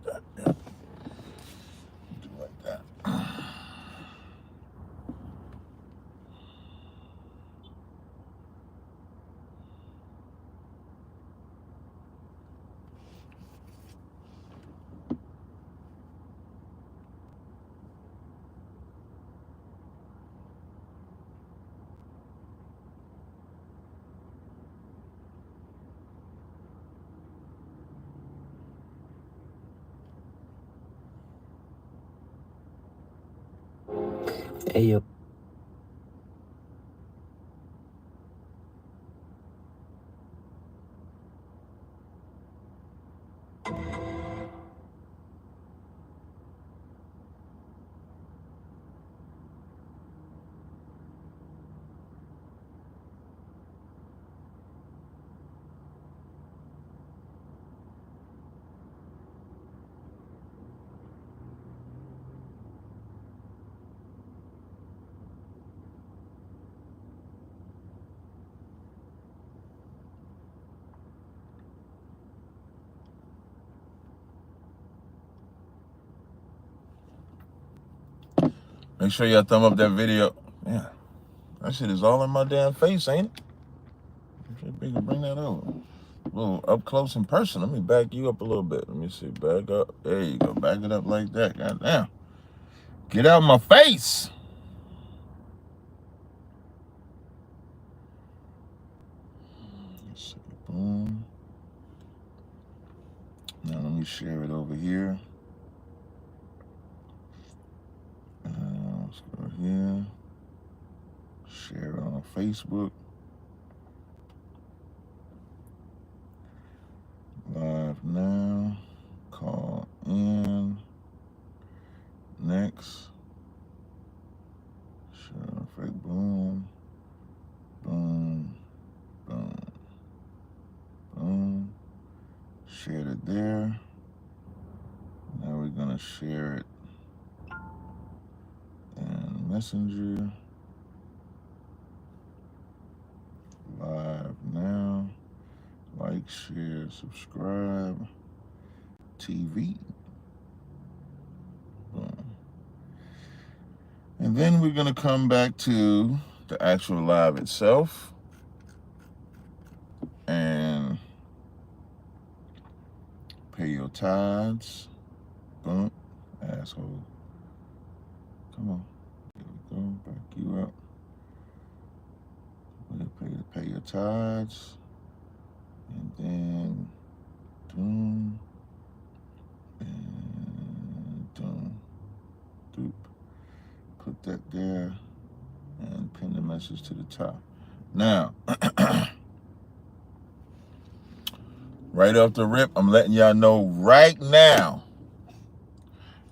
like that. Yeah. Do like that. Hey, yo. Make sure y'all thumb up that video. Yeah, that shit is all in my damn face, ain't it? We can bring that over. A little up close and personal. Let me back you up a little bit. Let me see. Back up. There you go. Back it up like that. Goddamn. Get out of my face. Let's see. Boom. Now let me share it over here. Let's go here. Share it on Facebook. Live now. Call in. Next. Share on Facebook. Boom. Boom. Boom. Boom. Shared it there. Now we're gonna share it in Messenger. Live now. Like, share, subscribe. TV. Boom. And then we're gonna come back to the actual live itself. And pay your tithes. Boom. Asshole. Come on. Here we go. Back you up. Pay your tithes. And then doom. And doom. Doop. Put that there. And pin the message to the top. Now, right off the rip, I'm letting y'all know right now.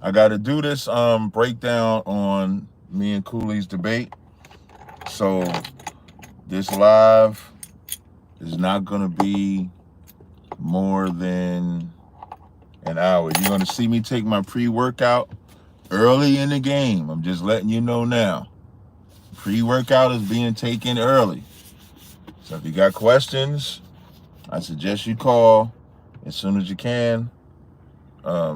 I got to do this breakdown on me and Cooley's debate. So this live is not going to be more than an hour. You're going to see me take my pre-workout early in the game. I'm just letting you know now. Pre-workout is being taken early. So if you got questions, I suggest you call as soon as you can.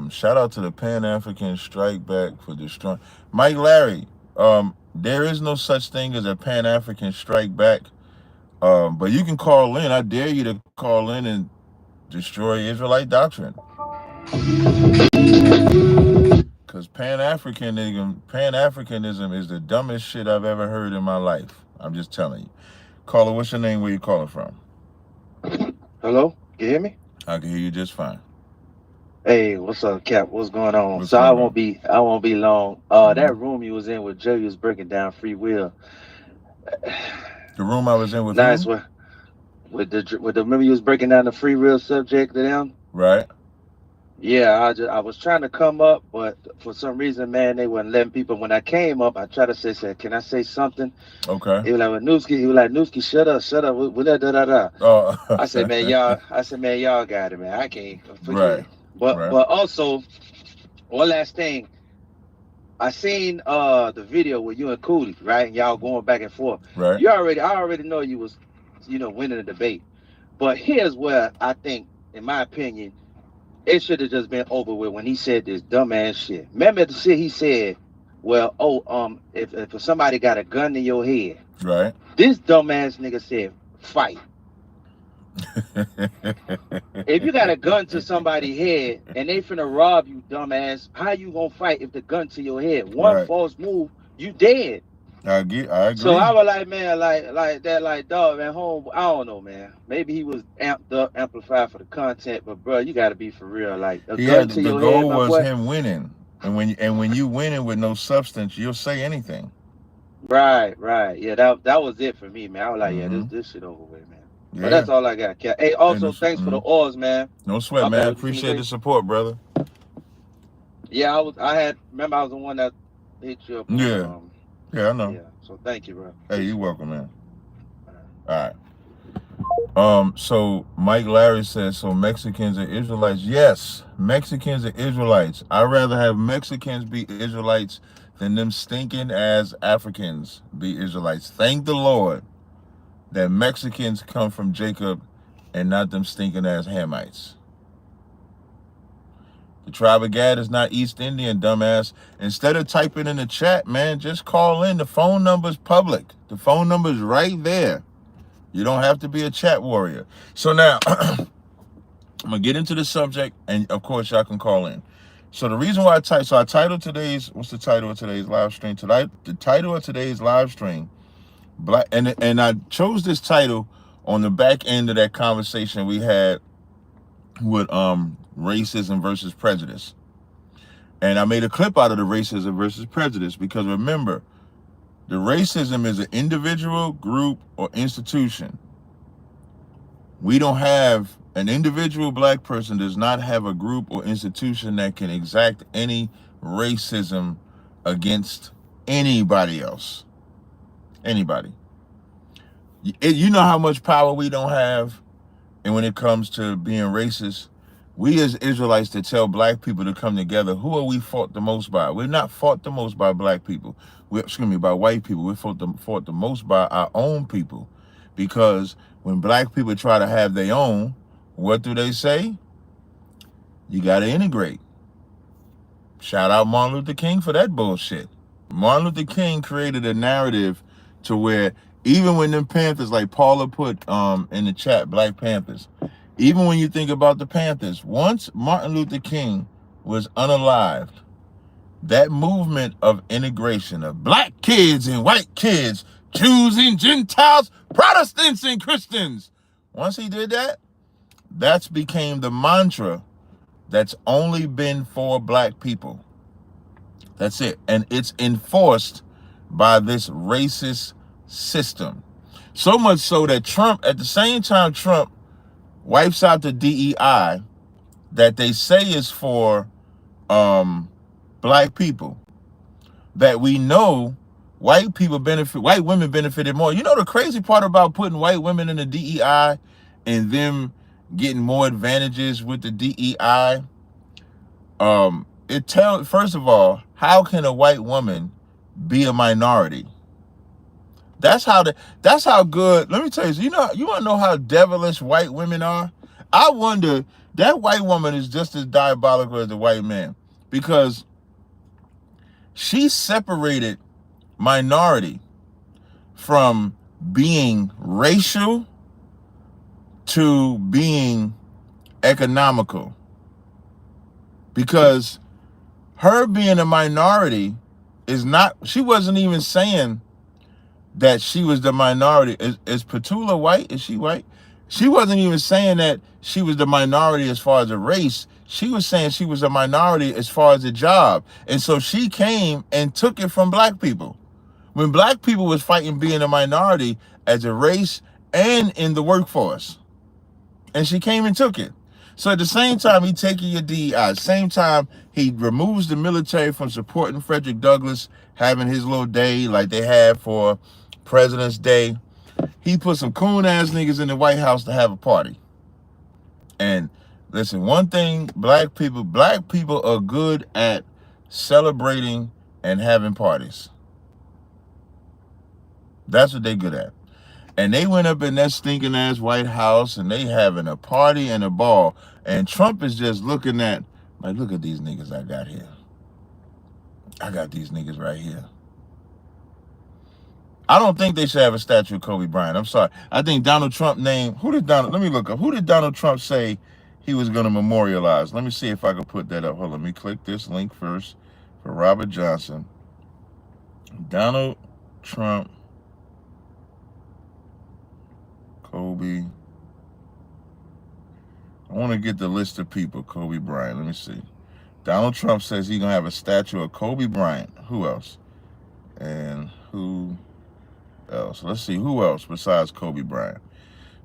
Shout out to the Pan-African Strike Back for destroying. Mike Larry, there is no such thing as a Pan-African Strike Back. But you can call in. I dare you to call in and destroy Israelite doctrine. Because Pan-Africanism is the dumbest shit I've ever heard in my life. I'm just telling you. Caller, what's your name? Where you calling from? Hello? Can you hear me? I can hear you just fine. Hey, what's up, Cap? What's going on? What's So going I on? won't be long. That room you was in with Joe, you was breaking down free will. The room I was in with Nice who? one. With the remember you was breaking down the free will subject to them? Right. Yeah, I was trying to come up, but for some reason, man, they weren't letting people. When I came up, I tried to say, can I say something? Okay. He was like, Newski, shut up. With that, da, da, da. Oh. I said, man, y'all got it, man. I can't forget Right. it. But Right. but also, one last thing. I seen the video with you and Cooley, right? And y'all going back and forth. Right. I already know you was, winning the debate. But here's where I think, in my opinion, It should have just been over with when he said this dumbass shit. Remember the shit he said? Well, if somebody got a gun to your head, Right. this dumbass nigga said, fight. If you got a gun to somebody's head and they finna rob you, dumbass, how you gonna fight if the gun to your head? One Right. false move, you dead. I So agree. I was like, man, like that, like dog, man, home. I don't know, man. Maybe he was amped up, amplified for the content, but bro, you gotta be for real. Like a He gun had to the your head, goal my was boy. him winning, and when you winning with no substance, you'll say anything. Right, right. Yeah, that was it for me, man. I was like, yeah, Mm-hmm. this shit over with, man. But Yeah. that's all I got, Cat. Hey, And also thanks for the oars, man. no sweat, My bad. man. What you finna Appreciate say? the support, brother. Yeah, remember I was the one that hit you up on Yeah. Yeah, I know. yeah. So thank you, bro. Hey, you're Appreciate it. welcome, man. All right. So Mike Larry says, so Mexicans are Israelites. Yes, Mexicans are Israelites. I'd rather have Mexicans be Israelites than them stinking as Africans be Israelites. Thank the Lord that Mexicans come from Jacob and not them stinking ass Hamites. The tribe of Gad is not East Indian, dumbass. Instead of typing in the chat, man, just call in. The phone number's public. The phone number's right there. You don't have to be a chat warrior. So now, I'm going to get into the subject, and of course, y'all can call in. So the reason why I titled today's, what's the title of today's live stream? The title of today's live stream, and I chose this title on the back end of that conversation we had with racism versus prejudice. And I made a clip out of the racism versus prejudice because remember, the racism is an individual, group, or institution. We don't have an individual black person does not have a group or institution that can exact any racism against anybody else. Anybody. You know how much power we don't have, and when it comes to being racist, we as Israelites to tell black people to come together, who are we fought the most by? We're not fought the most by black people. By white people. We're fought the most by our own people. Because when black people try to have their own, what do they say? You got to integrate. Shout out Martin Luther King for that bullshit. Martin Luther King created a narrative to where even when them Panthers, like Paula put in the chat, Black Panthers, even when you think about the Panthers, once Martin Luther King was unalived, that movement of integration of black kids and white kids, Jews and Gentiles, Protestants and Christians, once he did that, that's became the mantra that's only been for black people. That's it. And it's enforced by this racist system. So much so that Trump, at the same time Trump wipes out the DEI that they say is for black people, that we know white women benefited more. You know the crazy part about putting white women in the DEI and them getting more advantages with the DEI? First of all, how can a white woman be a minority? That's how good. Let me tell you, you want to know how devilish white women are? I wonder, that white woman is just as diabolical as the white man, because she separated minority from being racial to being economical. Because her being a minority she wasn't even saying that she was the minority. Is Petula white? Is she white? She wasn't even saying that she was the minority as far as a race. She was saying she was a minority as far as a job. And so she came and took it from black people. When black people was fighting being a minority as a race and in the workforce. And she came and took it. So at the same time he taking your DEI, at the same time he removes the military from supporting Frederick Douglass, having his little day like they had for President's Day. He put some coon ass niggas in the White House to have a party. And listen, one thing, black people are good at celebrating and having parties. That's what they're good at. And they went up in that stinking ass White House and they having a party and a ball. And Trump is just looking at, like, look at these niggas I got here. I got these niggas right here. I don't think they should have a statue of Kobe Bryant. I'm sorry. I think Donald Trump named, let me look up. Who did Donald Trump say he was going to memorialize? Let me see if I can put that up. Hold on, let me click this link first for Robert Johnson. Donald Trump, Kobe. I want to get the list of people. Kobe Bryant. Let me see. Donald Trump says he's going to have a statue of Kobe Bryant. Who else? And who else? Let's see. Who else besides Kobe Bryant?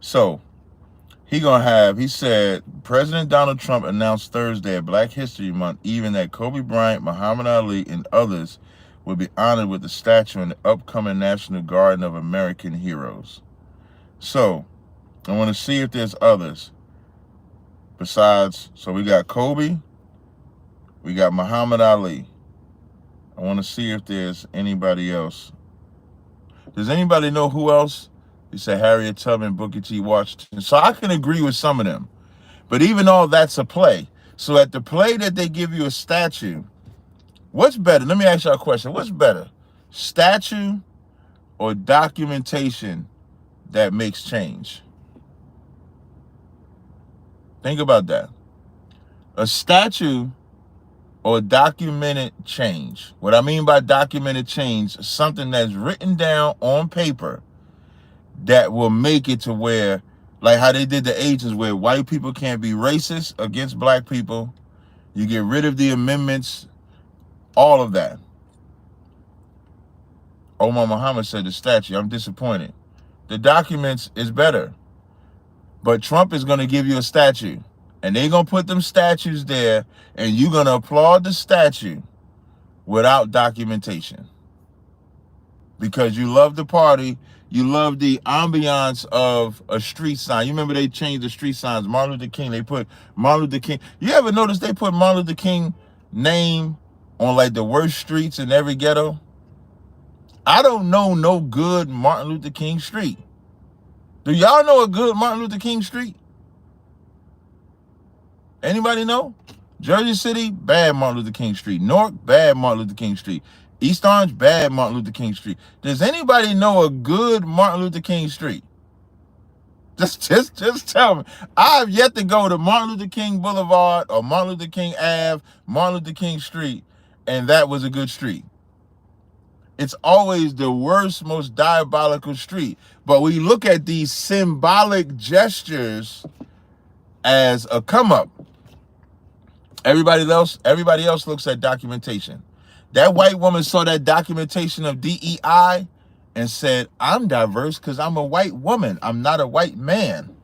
So, he said, President Donald Trump announced Thursday at Black History Month even that Kobe Bryant, Muhammad Ali, and others will be honored with a statue in the upcoming National Garden of American Heroes. So, I want to see if there's others besides. So we got Kobe, we got Muhammad Ali. I want to see if there's anybody else. Does anybody know who else? You say Harriet Tubman, Booker T. Washington. So I can agree with some of them. But even all that's a play. So at the play that they give you a statue, what's better? Let me ask y'all a question. What's better? Statue or documentation that makes change? Think about that. A statue or documented change. What I mean by documented change is something that's written down on paper that will make it to where, like how they did the ages where white people can't be racist against black people. You get rid of the amendments, all of that. Omar Muhammad said the statue. I'm disappointed. The documents is better. But Trump is going to give you a statue. And they're going to put them statues there. And you're going to applaud the statue without documentation. Because you love the party. You love the ambiance of a street sign. You remember they changed the street signs. Martin Luther King. They put Martin Luther King. You ever notice they put Martin Luther King name on like the worst streets in every ghetto? I don't know no good Martin Luther King street. Do y'all know a good Martin Luther King street? Anybody know? Jersey City, bad Martin Luther King Street. Newark, bad Martin Luther King Street. East Orange, bad Martin Luther King Street. Does anybody know a good Martin Luther King Street? Just tell me. I've yet to go to Martin Luther King Boulevard or Martin Luther King Ave, Martin Luther King Street, and that was a good street. It's always the worst, most diabolical street. But we look at these symbolic gestures as a come up. Everybody else looks at documentation. That white woman saw that documentation of DEI and said, I'm diverse because I'm a white woman. I'm not a white man.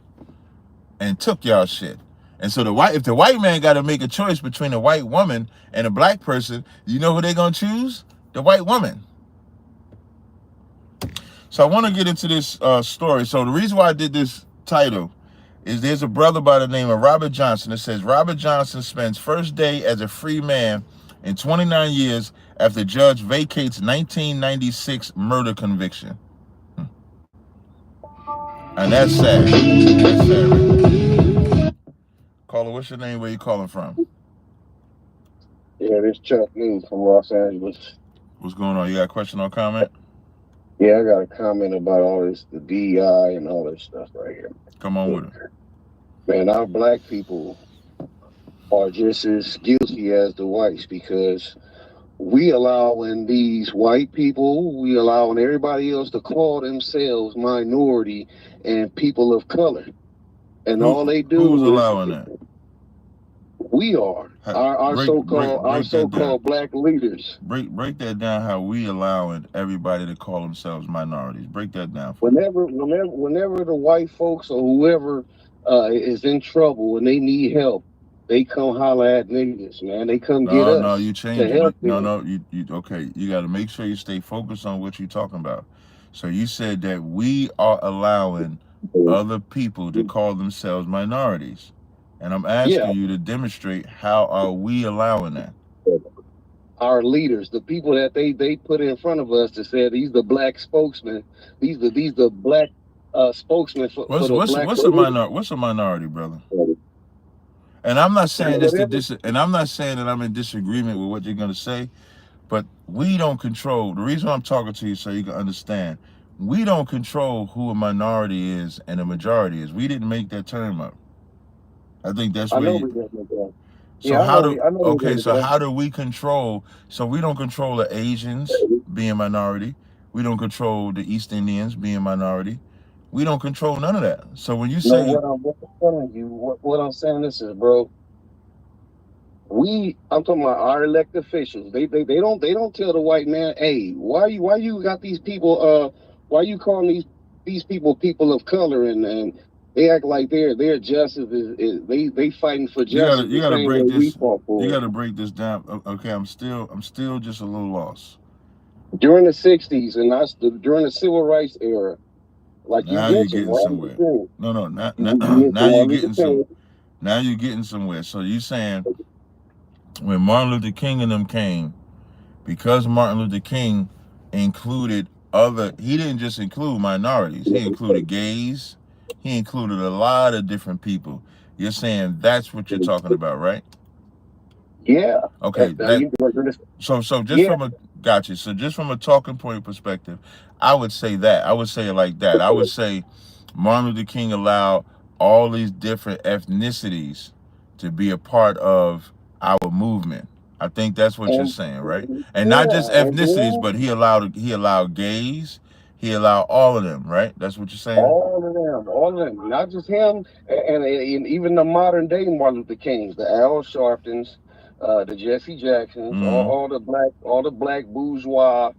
And took y'all shit. And so if the white man got to make a choice between a white woman and a black person, you know who they're going to choose? The white woman. So I want to get into this story. So the reason why I did this title is there's a brother by the name of Robert Johnson. It says Robert Johnson spends first day as a free man in 29 years after judge vacates 1996 murder conviction. And that's sad. That's sad right there. Caller, what's your name? Where you calling from? Yeah, this Chuck News from Los Angeles. What's going on? You got a question or comment? Yeah, I got a comment about all this, the DEI and all this stuff right here. Come on with it. Man, our black people are just as guilty as the whites because we allowing these white people, we allowing everybody else to call themselves minority and people of color. And all they do who's allowing that? We are. Our so-called black leaders. Break that down. How we allowing everybody to call themselves minorities? Break that down. Whenever the white folks or whoever is in trouble and they need help, they come holler at niggas, man. They come get us. No, you change it. You okay. You got to make sure you stay focused on what you're talking about. So you said that we are allowing other people to call themselves minorities. And I'm asking you to demonstrate how are we allowing that? Our leaders, the people that they put in front of us to say these the black spokesmen, these the black spokesman for What's the what's black what's a community. minor what's a minority, brother? And I'm not saying this to and I'm not saying that I'm in disagreement with what you're gonna say, but we don't control. The reason I'm talking to you so you can understand, we don't control who a minority is and a majority is. We didn't make that term up. I think that's I where know you. we didn't make that. So Yeah, I how know do we. I know we okay? didn't So make that. how do we control? So we don't control the Asians being minority. We don't control the East Indians being minority. We don't control none of that. So when you No, say what I'm telling you, what I'm saying this is, bro. I'm talking about our elected officials. They don't tell the white man, hey, why you got these people why you calling these people of color, and they act like their justice is they fighting for justice you the gotta same way break we this, fought you for it. gotta break this down. Okay, I'm still just a little lost. During the '60s and during the civil rights era, like you Now you're mentioned, getting Martin Luther somewhere. King. No, no, now, You mentioned now you're Martin Luther getting some. King. Now you're getting somewhere. So you saying when Martin Luther King and them came, because Martin Luther King included he didn't just include minorities, he included gays, he included a lot of different people. You're saying that's what you're talking about, right? Yeah. Okay, that so just Yeah. from a gotcha. So just from a talking point perspective, I would say that. I would say it like that. I would say Martin Luther King allowed all these different ethnicities to be a part of our movement. I think that's what you're And saying, right? And not just yeah, and ethnicities, then but he allowed gays, he allowed all of them, right? That's what you're saying? all of them, not just him, and even the modern day Martin Luther Kings, the Al Sharptons, the Jesse Jacksons, Mm-hmm. all the black bourgeois,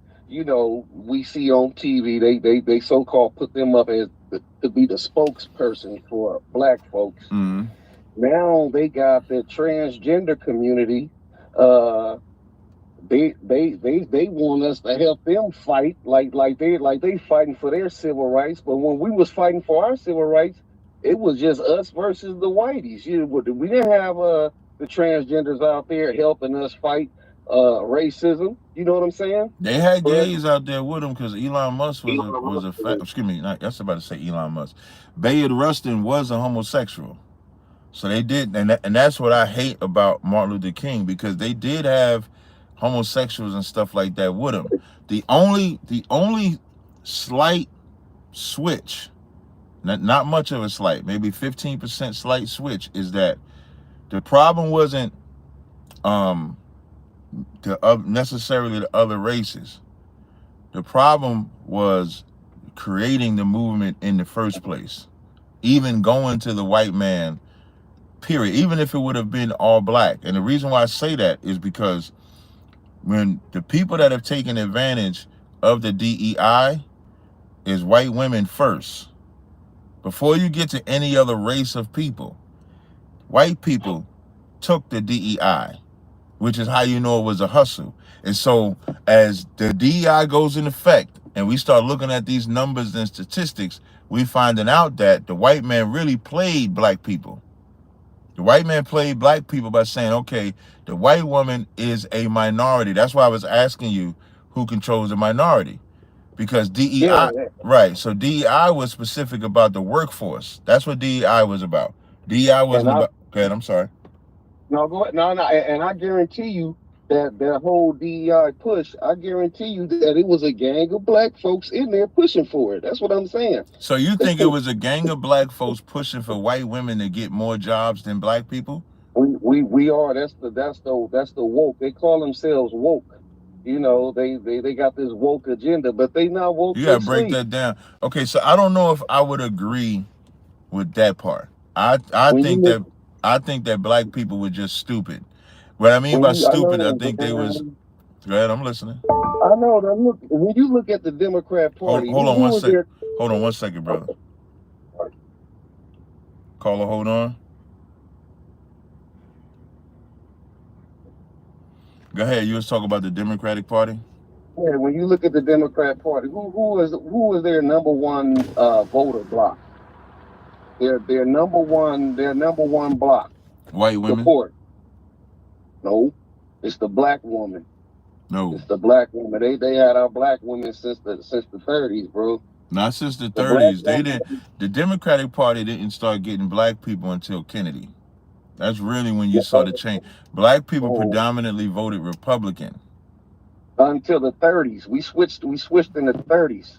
we see on TV. They so called put them up as to be the spokesperson for black folks. Mm-hmm. Now they got the transgender community. Uh, they want us to help them fight like they fighting for their civil rights. But when we was fighting for our civil rights, it was just us versus the whiteys. We didn't have the transgenders out there helping us fight racism. You know what I'm saying? They had But gays out there with him because Elon Musk excuse me, not, that's about to say Elon Musk. Bayard Rustin was a homosexual. So they did, and that's what I hate about Martin Luther King, because they did have homosexuals and stuff like that with him. The only slight switch, not much of a slight, maybe 15% slight switch, is that the problem wasn't um necessarily the other races. The problem was creating the movement in the first place. Even going to the white man, period. Even if it would have been all black. And the reason why I say that is because when the people that have taken advantage of the DEI is white women first. Before you get to any other race of people, white people took the DEI, which is how you know it was a hustle. And so as the DEI goes in effect and we start looking at these numbers and statistics, we finding out that the white man really played black people. The white man played black people by saying, okay, the white woman is a minority. That's why I was asking you who controls the minority. Because yeah, DEI, right, so DEI was specific about the workforce. That's what DEI was about. DEI and wasn't I about, okay, I'm sorry. no go ahead. No, and I guarantee you that whole DEI push, I guarantee you that it was a gang of black folks in there pushing for it. That's what I'm saying. So you think it was a gang of black folks pushing for white women to get more jobs than black people? We are. That's the woke. They call themselves woke. They got this woke agenda, but they not woke. You They gotta break sleep. that down. Okay, so I don't know if I would agree with that part. I When you think look, that I think that black people were just stupid. What I mean when by you, I stupid, I know, think they was. man, Go ahead, I'm listening. I know that. Look, when you look at the Democrat Hold, Party, hold on who one was sec. there? Hold on 1 second, brother. Caller, hold on. Go ahead. You was talking about the Democratic Party. Yeah, when you look at the Democrat Party, who was their number one voter block? Their number one block White women. support. No, it's the black woman. No, It's the black woman. They had our black women since the 30s, bro. Not since the The black 30s. They didn't. The Democratic Party didn't start getting black people until Kennedy. That's really when you saw the change. Black people oh, predominantly voted Republican. until the 30s. We switched in the 30s.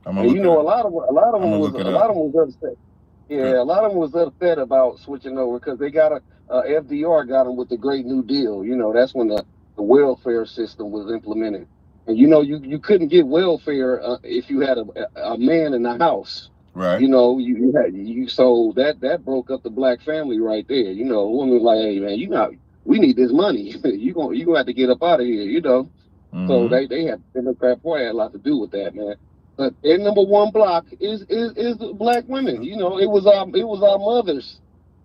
I'm gonna And look it up. a lot of I'm them gonna was look it up. upset. Okay. Yeah, a lot of them was upset about switching over because they got FDR got them with the Great New Deal. That's when the welfare system was implemented. And you couldn't get welfare if you had a man in the house. Right. You had so that broke up the black family right there. Women was like, hey man, we need this money. you gonna have to get up out of here. So Mm-hmm. they had Democrat Party had a lot to do with that, man. But their number one block is the black women. It was our mothers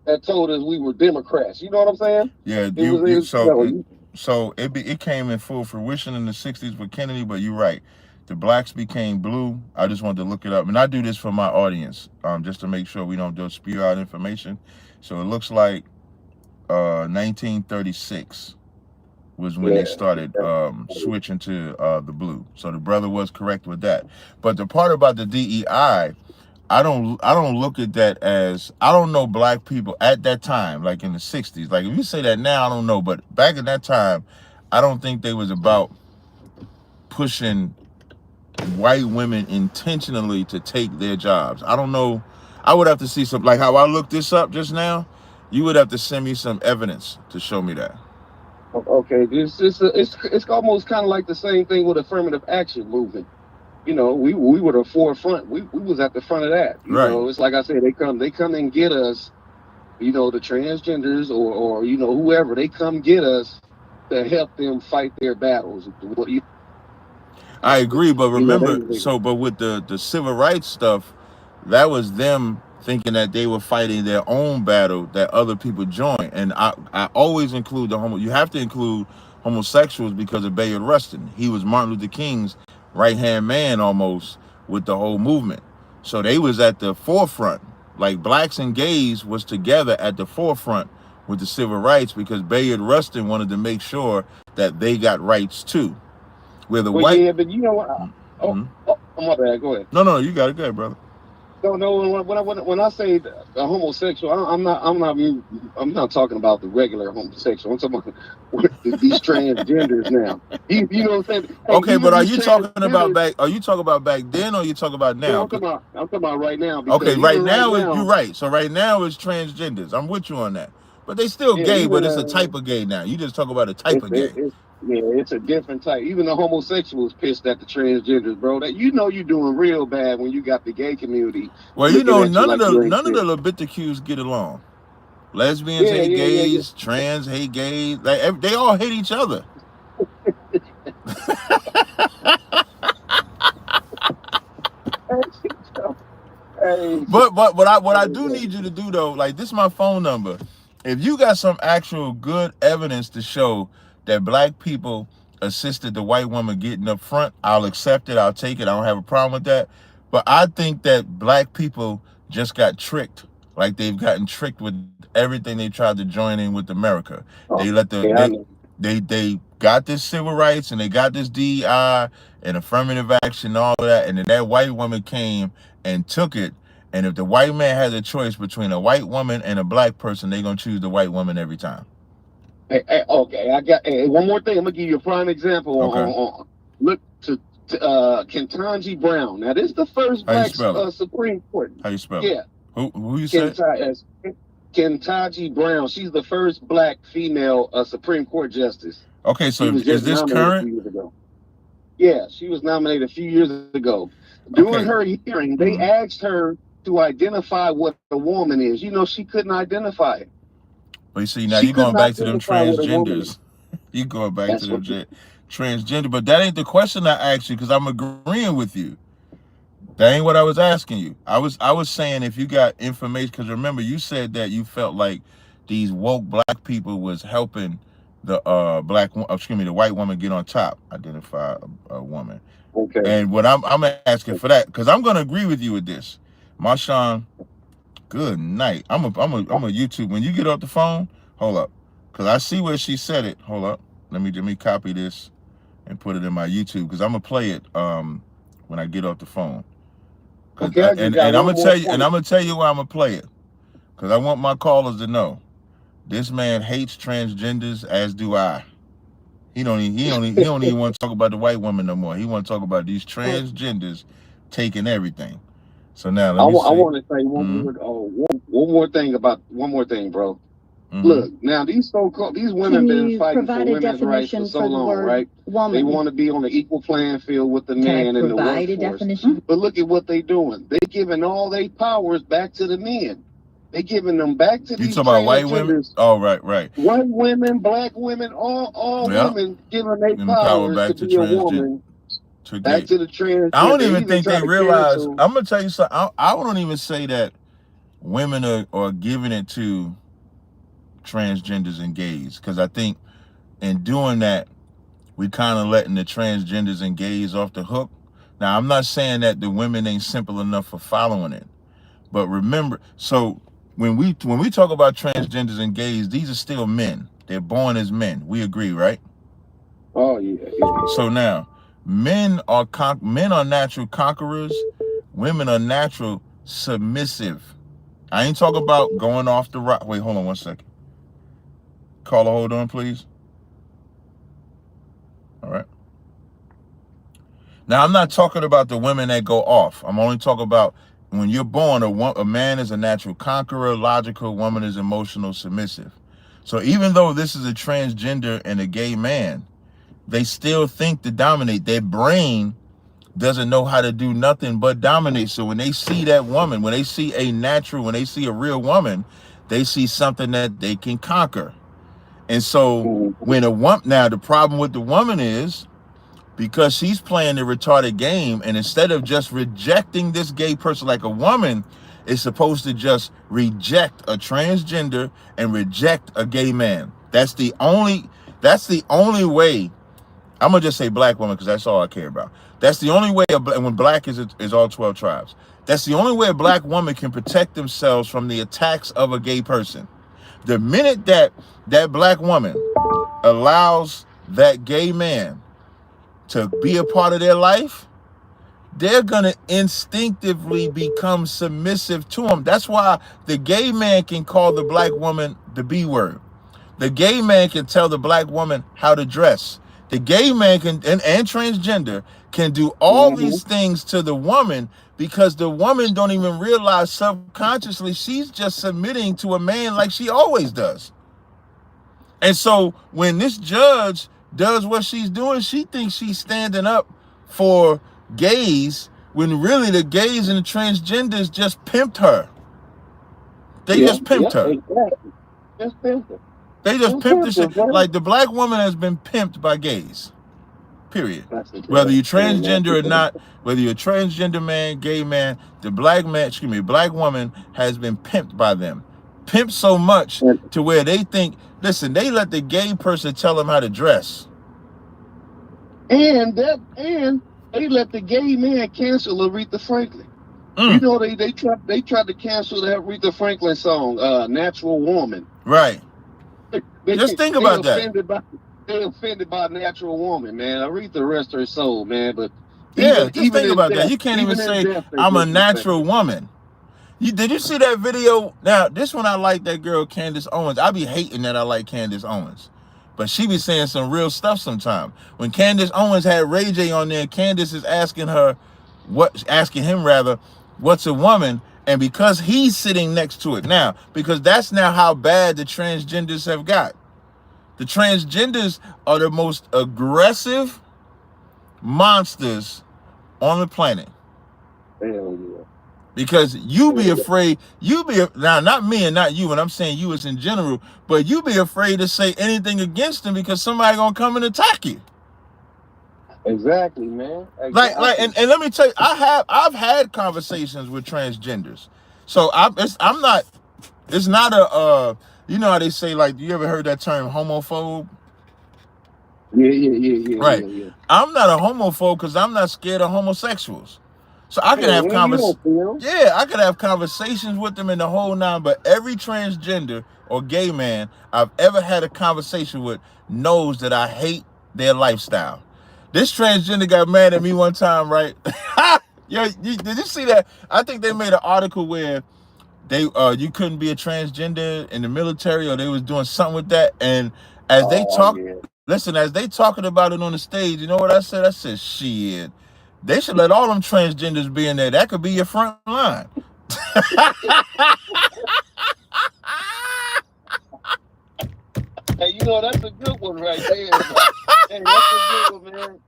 that told us we were Democrats. You know what I'm saying? Yeah. It was it, So it came in full fruition in the 60s with Kennedy. But you're right. The blacks became blue. I just wanted to look it up, and I do this for my audience, just to make sure we don't just spew out information. So it looks like 1936 was when they started switching to the blue. So the brother was correct with that. But the part about the DEI, I don't look at that as, I don't know black people at that time, like in the 60s. Like if you say that now, I don't know. But back in that time, I don't think they was about pushing white women intentionally to take their jobs. I don't know. I would have to see some, like how I looked this up just now. You would have to send me some evidence to show me that. Okay, it's almost kind of like the same thing with affirmative action movement. We were the forefront. We was at the front of that. Right. It's like I said, they come and get us. The transgenders or whoever, they come get us to help them fight their battles. I agree, but remember, They but with the civil rights stuff, that was them thinking that they were fighting their own battle that other people joined. And I always include you have to include homosexuals because of Bayard Rustin. He was Martin Luther King's right-hand man almost with the whole movement. So they was at the forefront. Like blacks and gays was together at the forefront with the civil rights because Bayard Rustin wanted to make sure that they got rights too. Where the white... yeah, but you know what? My bad. Go ahead. No, you got it. Go ahead, brother. No. When I say a homosexual, I'm not talking about the regular homosexual. I'm talking about these transgenders now. You know what I'm saying? Hey, okay, but are you talking about back? Are you talking about back then, or are you talking about now? I'm talking about right now. Okay, right now you're right. So right now it's transgenders. I'm with you on that. But they still gay, but it's a type of gay now. You just talk about a type of gay. It's a different type. Even the homosexuals pissed at the transgenders, bro. That you're doing real bad when you got the gay community. Well, none of the LGBTQs get along. Lesbians hate gays, trans hate gays. They all hate each other. But what I do need you to do though, like this is my phone number. If you got some actual good evidence to show that black people assisted the white woman getting up front, I'll accept it. I'll take it. I don't have a problem with that. But I think that black people just got tricked. Like they've gotten tricked with everything they tried to join in with America. They let they got this civil rights and they got this DEI and affirmative action and all of that. And then that white woman came and took it. And if the white man has a choice between a white woman and a black person, they're going to choose the white woman every time. Okay, I got one more thing. I'm gonna give you a prime example. Okay. Look to Ketanji Brown. Now, this is the first black Supreme Court. How you spell it? Yeah. Who you said? Ketanji Brown. She's the first black female Supreme Court justice. Okay, so is this current? Yeah, she was nominated a few years ago. During her hearing, they asked her to identify what a woman is. She couldn't identify it. But you see, now you're going back to them transgenders. You're going back to them transgender. But that ain't the question I asked you because I'm agreeing with you. That ain't what I was asking you. I was saying if you got information, because remember you said that you felt like these woke black people was helping the the white woman get on top, identify a woman. Okay. And what I'm asking for that, because I'm gonna agree with you with this. Marshawn, good night. I'm a YouTube. When you get off the phone, hold up. Because I see where she said it. Hold up. Let me copy this and put it in my YouTube because I'm gonna play it when I get off the phone. Okay, I just got And I'm one gonna more tell you, and point. I'm gonna tell you why I'm gonna play it, because I want my callers to know this man hates transgenders, as do I. He don't even want to talk about the white woman no more. He want to talk about these transgenders taking everything. So now let me I see. want to say Mm-hmm. one more thing, bro. Mm-hmm. Look, now these women been fighting for women's rights for so long, right? They want to be on the equal playing field with the man in the workforce. But look at what they doing. They giving all their powers back to the men. They giving them back to You these talk about white women? transgenders. Oh, right. White women, black women, all Yeah. women giving their Giving power powers to back to be a transgender, woman to back gay. to the I don't transgender. even Even think try they to realize. cancel. I'm gonna tell you something. I don't even say that women are giving it to transgenders and gays, because I think in doing that we kind of letting the transgenders and gays off the hook. Now I'm not saying that the women ain't simple enough for following it, but remember, so when we talk about transgenders and gays, these are still men. They're born as men. We agree, right? Oh yeah. So now, men are natural conquerors. Women are natural submissive. I ain't talking about going off the rock. Wait, hold on 1 second. Caller, hold on, please. All right. Now, I'm not talking about the women that go off. I'm only talking about when you're born, a man is a natural conqueror, logical, woman is emotional, submissive. So even though this is a transgender and a gay man, they still think to dominate. Their brain doesn't know how to do nothing but dominate. So when they see that woman, when they see a real woman, they see something that they can conquer. And so when a woman, now the problem with the woman is, because she's playing the retarded game, and instead of just rejecting this gay person, like a woman is supposed to just reject a transgender and reject a gay man. That's the only way. I'm gonna just say black woman, because that's all I care about. That's the only way. When black is all 12 tribes. That's the only way a black woman can protect themselves from the attacks of a gay person. The minute that black woman allows that gay man to be a part of their life, they're gonna instinctively become submissive to him. That's why the gay man can call the black woman the B word. The gay man can tell the black woman how to dress. The gay man can and transgender can do all these things to the woman, because the woman don't even realize subconsciously she's just submitting to a man like she always does. And so when this judge does what she's doing, she thinks she's standing up for gays, when really the gays and the transgenders just pimped her. They just pimped her. Exactly. Just pimped her. They just pimped the shit. Like, the black woman has been pimped by gays. Period. Whether you're transgender or not, whether you're a transgender man, gay man, the black woman has been pimped by them. Pimped so much to where they think, listen, they let the gay person tell them how to dress. And they let the gay man cancel Aretha Franklin. You know, they tried to cancel that Aretha Franklin song, Natural Woman. Right. Just think about that. They offended by Natural Woman, man. Aretha, rest her soul, man. But just think about that. You can't even say I'm a natural woman. Did you see that video? Now, this one I like, that girl Candace Owens. I be hating that I like Candace Owens, but she be saying some real stuff sometimes. When Candace Owens had Ray J on there, Candace is asking him what's a woman? And because he's sitting next to it now, because that's now how bad the transgenders have got. The transgenders are the most aggressive monsters on the planet. Hell yeah. Because you be afraid, now not me and not you, and I'm saying you as in general, but you be afraid to say anything against them because somebody gonna come and attack you. Exactly, man. Exactly. And let me tell you, I've had conversations with transgenders, so it's not a you know how they say, like, you ever heard that term homophobe? Yeah. Right. Yeah. I'm not a homophobe because I'm not scared of homosexuals. So I can have I could have conversations with them in the whole nine, but every transgender or gay man I've ever had a conversation with knows that I hate their lifestyle. This transgender got mad at me one time, right? Yeah, did you see that? I think they made an article where they you couldn't be a transgender in the military, or they was doing something with that. And as they Oh talk, yeah. listen, as they talking about it on the stage, you know what I said? I said, shit, they should let all them transgenders be in there. That could be your front line. Hey, that's a good one right there, man. Hey, that's a good one, man.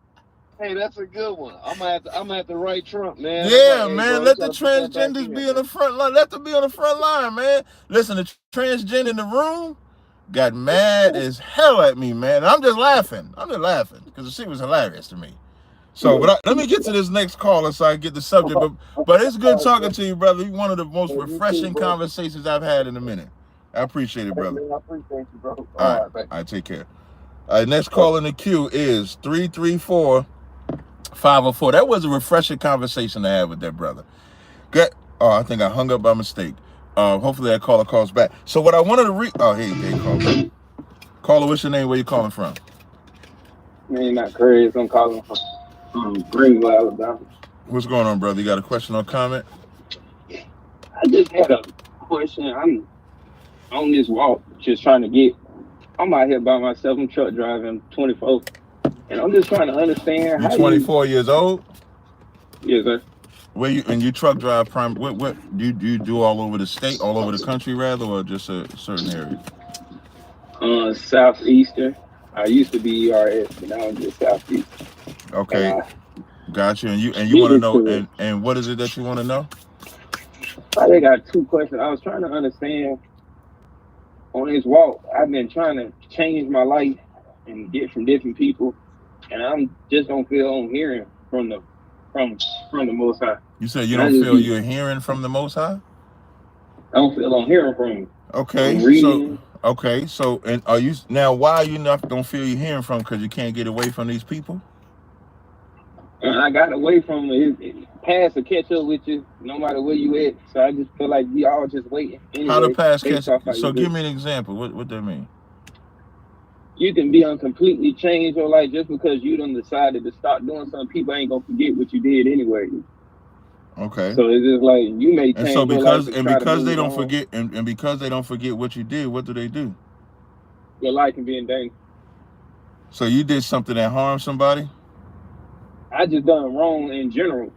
Hey, that's a good one. I'm gonna have to write Trump, man. I'm like, Yeah, hey, man, bro, you let the gotta put that back transgenders in, be on the man. front line. Let them be on the front line, man. Listen, the transgender in the room got mad as hell at me, man. I'm just laughing. I'm just laughing because the shit was hilarious to me. So, let me get to this next caller so I get the subject. But it's good All right, talking bro. to you, brother. You're one of the most Hey, you too, refreshing bro. conversations I've had in a minute. I appreciate it, Hey, brother. man, I appreciate you, bro. All All right, right, man. all right, take care. All right, next call in the queue is 334-504. That was a refreshing conversation to have with that brother. Good. Oh, I think I hung up by mistake. Hopefully that caller calls back. So what I wanted to read. Oh, hey, they called back. Caller, what's your name? Where you calling from? Man, not crazy. I'm calling from Greenville, Alabama. What's going on, brother? You got a question or comment? I just had a question. I'm on this walk, just trying to get. I'm out here by myself. I'm truck driving, 24, and I'm just trying to understand You how you. 24 years old? Yes, sir. Where you and you truck drive prime? What do you do all over the state, all over the country, rather, or just a certain area? Southeastern. I used to be ERS, but now I'm just Southeast, and Okay, I got you. And you want to getting know, to it. and what is it that you want to know? I think I got two questions. I was trying to understand on this walk. I've been trying to change my life and get from different people, and I'm just don't feel I'm hearing from from the Most High. You said you And I don't just feel be you're hearing from the Most High. I don't feel I'm hearing from him. Okay, I'm so reading, and are you now? Why are you not don't feel you're hearing from? Because you can't get away from these people. and I got away from it past to catch up with you, no matter where you at. So I just feel like we all just waiting How the anyway, past based catch? off how you So give do. me an example. What that mean? You can be completely changed your life just because you done decided to stop doing something. People ain't gonna forget what you did anyway. Okay. So it's just like you may And so change your life and try to because they move don't on. forget and because they don't forget what you did, what do? Your life can be in danger. So you did something that harmed somebody, I just done wrong in general.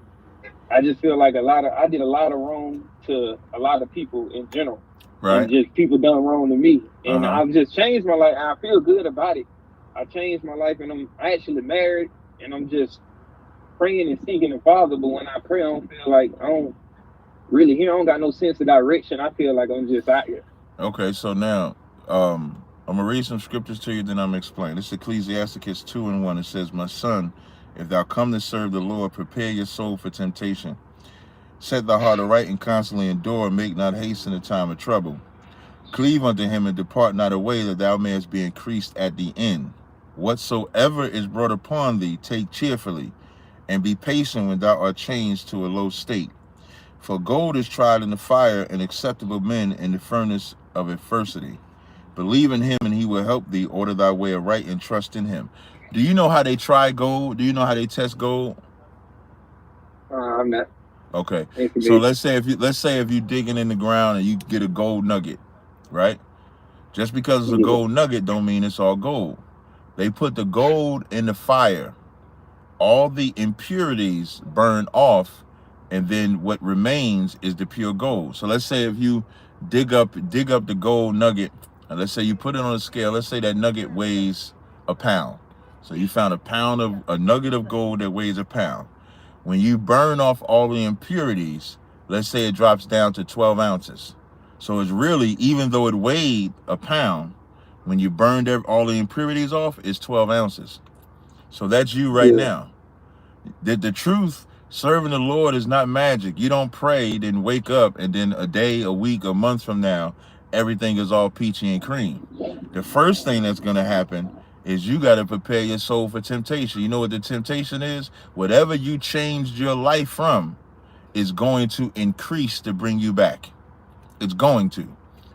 I just feel like I did a lot of wrong to a lot of people in general, and right? just people done wrong to me. Uh And huh. I've just changed my life. I feel good about it. I changed my life, and I'm actually married, and I'm just praying and seeking the Father. But when I pray, I don't feel like I don't really hear. I don't got no sense of direction. I feel like I'm just out here. Okay. So now, I'm gonna read some scriptures to you, then I'm gonna explain. This is Ecclesiasticus 2:1. It says, "My son, if thou come to serve the Lord, prepare your soul for temptation. Set thy heart aright and constantly endure, and make not haste in the time of trouble. Cleave unto him and depart not away, that thou mayest be increased at the end. Whatsoever is brought upon thee, take cheerfully, and be patient when thou art changed to a low state. For gold is tried in the fire, and acceptable men in the furnace of adversity. Believe in him, and he will help thee. Order thy way aright, and trust in him." Do you know how they try gold? Do you know how they test gold? I'm not Okay. So information. let's say if you digging in the ground and you get a gold nugget, right? Just because it's a Yeah, gold nugget don't mean it's all gold. They put the gold in the fire, all the impurities burn off, and then what remains is the pure gold. So let's say if you dig up the gold nugget, and let's say you put it on a scale, let's say that nugget weighs a pound. So you found a nugget of gold that weighs a pound. When you burn off all the impurities, let's say it drops down to 12 ounces. So it's really, even though it weighed a pound, when you burned all the impurities off, it's 12 ounces. So that's you right yeah, now. The truth, serving the Lord is not magic. You don't pray, then wake up, and then a day, a week, a month from now, everything is all peachy and cream. The first thing that's going to happen is you got to prepare your soul for temptation. You know what the temptation is? Whatever you changed your life from is going to increase to bring you back. It's going to.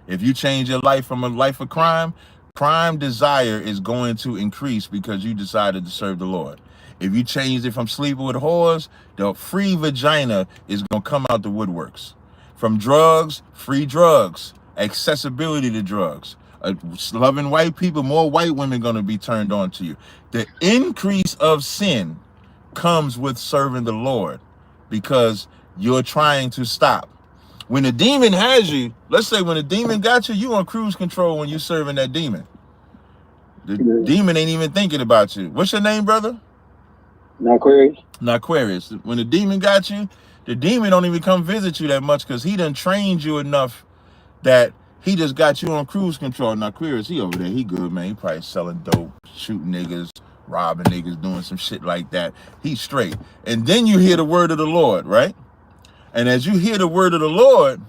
If you change your life from a life of crime, crime desire is going to increase because you decided to serve the Lord. If you changed it from sleeping with whores, the free vagina is going to come out the woodworks. From drugs, free drugs, accessibility to drugs. Loving white people, more white women going to be turned on to you. The increase of sin comes with serving the Lord because you're trying to stop. When the demon has you, let's say when the demon got you, you on cruise control when you're serving that demon. The demon ain't even thinking about you. What's your name, brother? Aquarius. When the demon got you, the demon don't even come visit you that much because he done trained you enough that he just got you on cruise control. Now, Aquarius, he over there, he good, man. He probably selling dope, shooting niggas, robbing niggas, doing some shit like that. He's straight. And then you hear the word of the Lord, right? And as you hear the word of the Lord,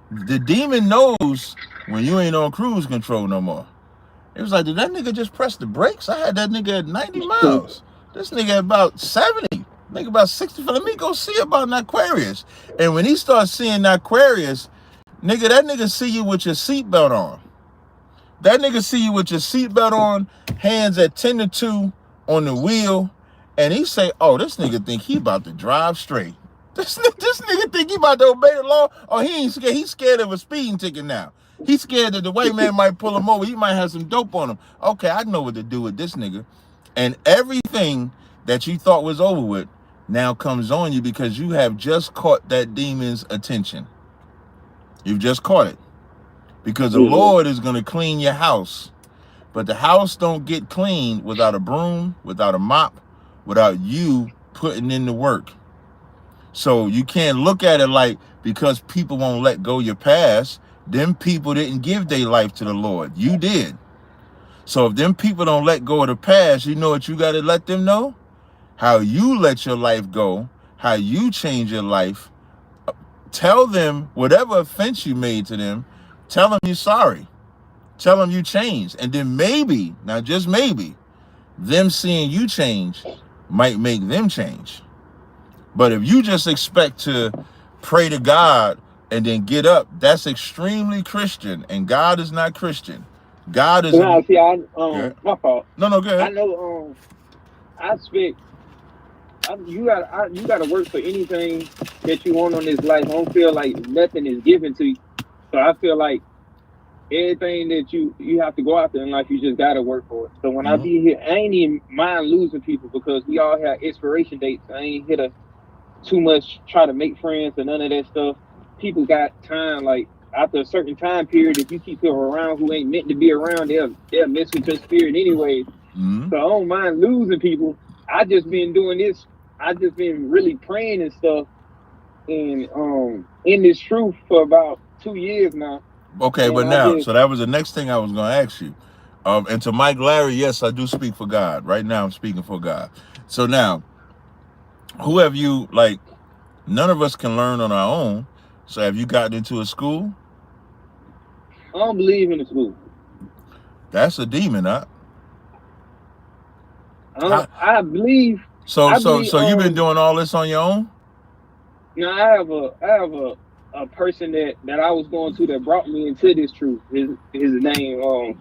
the demon knows when you ain't on cruise control no more. It was like, did that nigga just press the brakes? I had that nigga at 90 miles. This nigga at about 70. Nigga about 65. Let me go see about an Aquarius. And when he starts seeing Aquarius, nigga, that nigga see you with your seatbelt on. That nigga see you with your seatbelt on, hands at 10 to 2 on the wheel, and he say, oh, this nigga think he about to drive straight. This nigga think he about to obey the law. Oh, he ain't scared. He's scared of a speeding ticket now. He's scared that the white man might pull him over. He might have some dope on him. Okay, I know what to do with this nigga. And everything that you thought was over with now comes on you because you have just caught that demon's attention. You've just caught it. Because the Lord is going to clean your house. But the house don't get clean without a broom, without a mop, without you putting in the work. So you can't look at it like because people won't let go your past, them people didn't give their life to the Lord. You did. So if them people don't let go of the past, you know what you got to let them know? How you let your life go, how you change your life. Tell them whatever offense you made to them, tell them you're sorry. Tell them you changed. And then maybe, now just maybe, them seeing you change might make them change. But if you just expect to pray to God and then get up, that's extremely Christian. And God is not Christian. God is... my fault. No, go ahead. I know, I expect... You gotta work for anything that you want on this life. I don't feel like nothing is given to you. So I feel like everything that you have to go after in life, you just gotta work for it. So when I be here, I ain't even mind losing people because we all have expiration dates. I ain't here to too much try to make friends and none of that stuff. People got time, like after a certain time period, if you keep people around who ain't meant to be around, they'll mess with your spirit anyway. So I don't mind losing people. I just been doing this. I just been really praying and stuff and in this truth for about 2 years now. Okay, and but now, so that was the next thing I was going to ask you. And to Mike Larry, yes, I do speak for God. Right now, I'm speaking for God. So now, who have you, like, none of us can learn on our own. So have you gotten into a school? I don't believe in the school. That's a demon, huh? I believe. So you've been doing all this on your own? No, I have a person that I was going to that brought me into this truth. His name I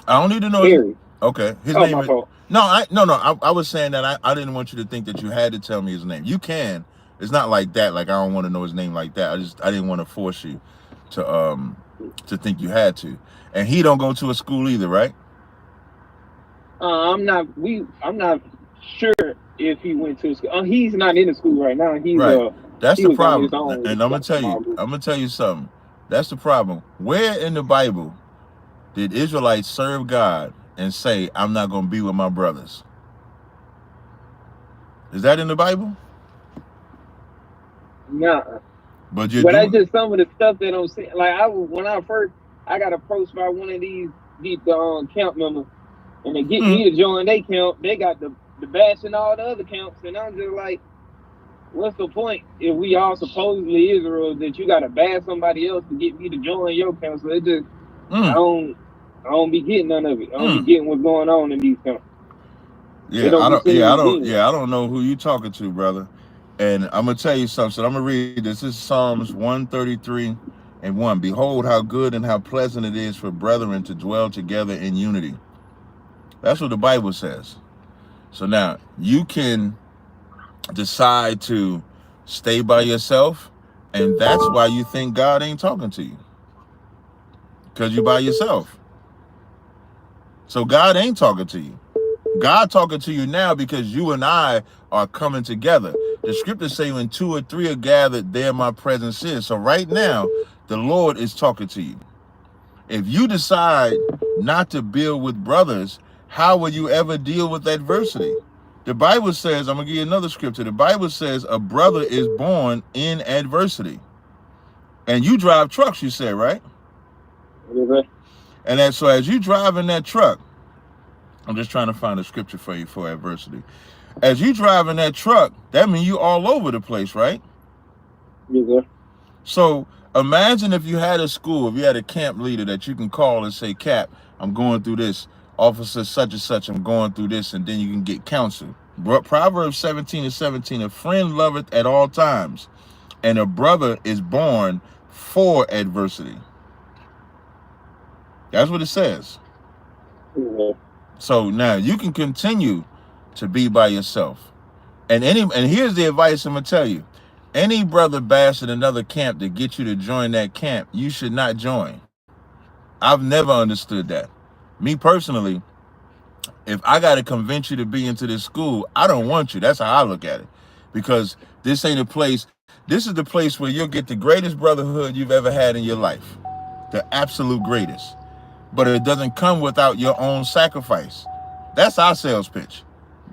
don't need to know. Harry. Okay, his name. My fault. No, I was saying that I didn't want you to think that you had to tell me his name. You can. It's not like that. Like I don't want to know his name like that. I didn't want to force you to think you had to. And he don't go to a school either, right? I'm not sure if he went to school. He's not in the school right now. He's right. That's the problem. And I'm gonna tell you something. That's the problem. Where in the Bible did Israelites serve God and say, I'm not gonna be with my brothers? Is that in the Bible? Nah. But that's just some of the stuff that I'm saying. Like when I got approached by one of these camp members, and they get me to join their camp. They got the bash and all the other camps, and I'm just like, what's the point if we all supposedly Israel that you got to bash somebody else to get me to join your camp? So it just I don't be getting none of it. I don't be getting what's going on in these camps. I don't know who you talking to, brother. And I'm gonna tell you something. So I'm gonna read this. This is Psalms 133:1. Behold, how good and how pleasant it is for brethren to dwell together in unity. That's what the Bible says. So now you can decide to stay by yourself, and that's why you think God ain't talking to you, because you by yourself. So God ain't talking to you. God talking to you now because you and I are coming together. The scriptures say when 2 or 3 are gathered, there my presence is. So right now, the Lord is talking to you. If you decide not to build with brothers, how will you ever deal with adversity? The Bible says, I'm going to give you another scripture. The Bible says a brother is born in adversity. And you drive trucks, you said, right? And so as you drive in that truck, I'm just trying to find a scripture for you for adversity. As you drive in that truck, that means you all over the place, right? Yes, So imagine if you had a school, if you had a camp leader that you can call and say, Cap, I'm going through this. Officer such and such, I'm going through this, and then you can get counsel. Proverbs 17:17, a friend loveth at all times, and a brother is born for adversity. That's what it says. yes. So now you can continue to be by yourself. And here's the advice I'm gonna tell you. Any brother bashing another camp to get you to join that camp, you should not join. I've never understood that. Me personally, if I gotta convince you to be into this school, I don't want you. That's how I look at it. Because this ain't a place, this is the place where you'll get the greatest brotherhood you've ever had in your life. The absolute greatest. But it doesn't come without your own sacrifice. That's our sales pitch.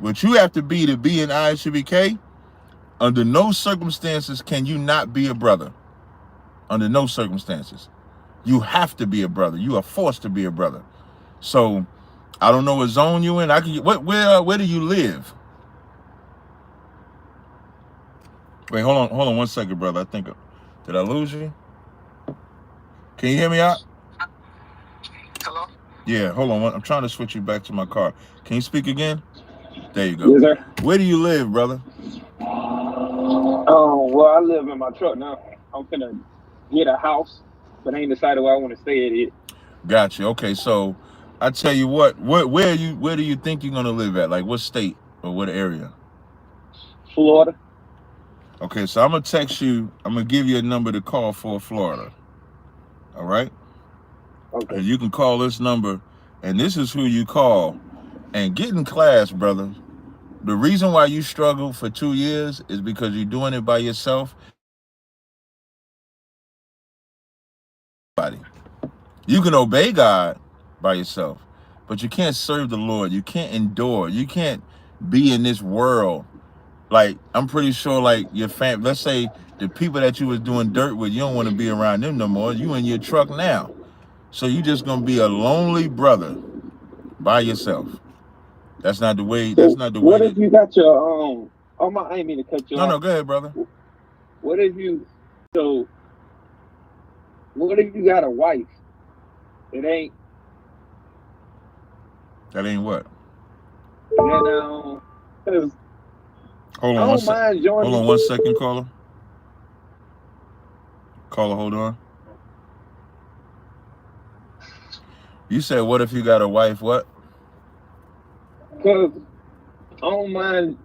What you have to be in ISUBK, under no circumstances can you not be a brother. Under no circumstances. You have to be a brother. You are forced to be a brother. So I don't know what zone you in. Where do you live? Wait, hold on 1 second, brother. Did I lose you? Can you hear me out? Hello? Yeah, hold on. I'm trying to switch you back to my car. Can you speak again? There you go. Yes, sir. Where do you live, brother? Well, I live in my truck now. I'm finna get a house, but I ain't decided where I want to stay at yet. Gotcha. Okay, so I tell you what, where do you think you're gonna live at? Like what state or what area? Florida. Okay, so I'm gonna text you. I'm gonna give you a number to call for Florida. All right. Okay. And you can call this number, and this is who you call. And get in class, brother. The reason why you struggled for 2 years is because you're doing it by yourself. You can obey God by yourself, but you can't serve the Lord. You can't endure. You can't be in this world. Like, I'm pretty sure, like, your family, let's say the people that you was doing dirt with, you don't want to be around them no more. You in your truck now. So you just going to be a lonely brother by yourself. That's not the way. That's not the way. What if you got your I ain't mean to cut you off. No, go ahead, brother. What if you got a wife? That ain't what? And because Hold I on don't mind joining. Hold on 1 second, caller. Caller, hold on. You said, what if you got a wife? What? Because I don't mind.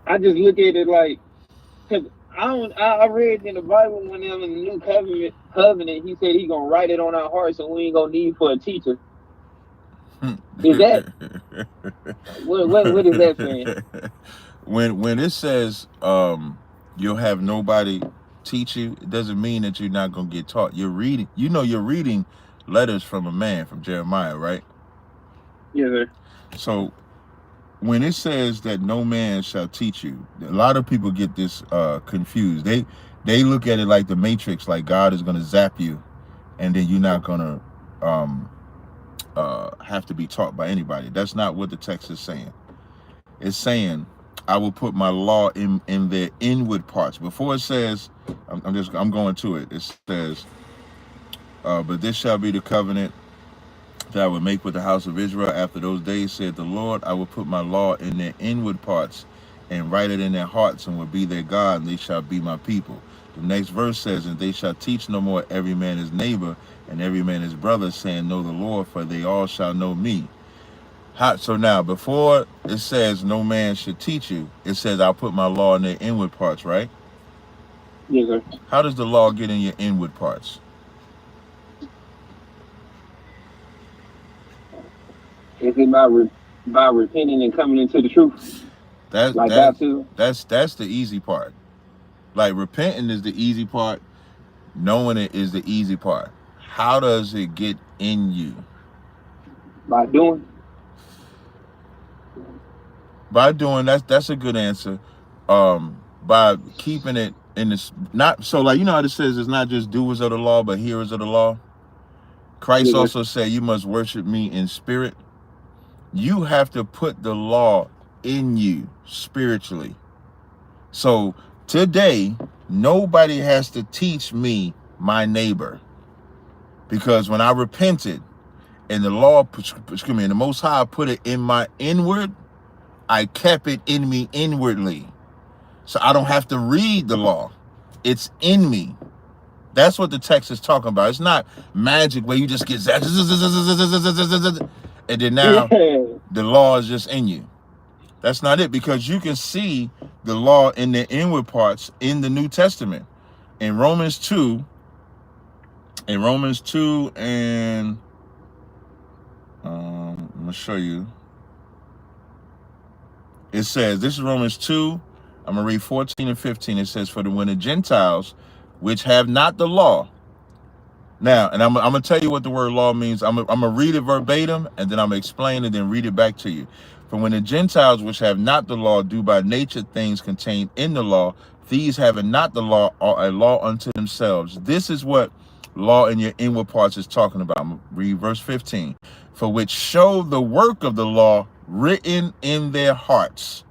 I just look at it like, because I read in the Bible when in the new covenant, he said he gonna write it on our hearts, so we ain't gonna need for a teacher. Is that what is that saying? When it says you'll have nobody teach you, it doesn't mean that you're not gonna get taught. You're reading. You're reading letters from a man, from Jeremiah, right? Yes, sir. So when it says that no man shall teach you, a lot of people get this confused. They look at it like the Matrix, like God is gonna zap you, and then you're not gonna have to be taught by anybody. That's not what the text is saying. It's saying, I will put my law in their inward parts. Before it says, I'm going to it. It says, but this shall be the covenant that I will make with the house of Israel after those days, said the Lord. I will put my law in their inward parts and write it in their hearts, and will be their God, and they shall be my people. The next verse says, and they shall teach no more every man his neighbor and every man his brother, saying, know the Lord, for they all shall know me. So now, before it says no man should teach you, it says I'll put my law in their inward parts, right? Yes, sir. How does the law get in your inward parts? Is it by repenting and coming into the truth? That's Like baptism? that's the easy part. Like repenting is the easy part. Knowing it is the easy part. How does it get in you? By doing? By doing, that's a good answer. By keeping it in this, not so, like, you know how it says it's not just doers of the law but hearers of the law. Christ Yes, sir. also said you must worship me in spirit. You have to put the law in you spiritually. So today, nobody has to teach me my neighbor, because when I repented and the law, excuse me, and the Most High put it in my inward, I kept it in me inwardly. So I don't have to read the law. It's in me. That's what the text is talking about. It's not magic where you just get and then now the law is just in you. That's not it, because you can see the law in the inward parts in the New Testament. In Romans 2, and I'm going to show you. It says, this is Romans 2, I'm going to read 14 and 15. It says, for when the Gentiles, which have not the law. Now, and I'm going to tell you what the word law means. I'm going to read it verbatim, and then I'm going to explain it, then read it back to you. For when the Gentiles, which have not the law, do by nature things contained in the law, these having not the law are a law unto themselves. This is what law in your inward parts is talking about. I'm going to read verse 15. For which show the work of the law written in their hearts,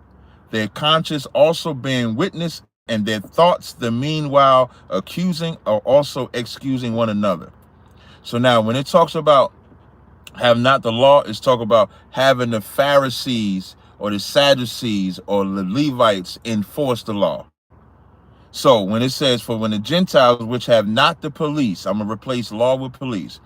their conscience also being witness, and their thoughts the meanwhile accusing or also excusing one another. So now when it talks about have not the law, it's talking about having the Pharisees or the Sadducees or the Levites enforce the law. So when it says, for when the Gentiles, which have not the police, I'm going to replace law with police.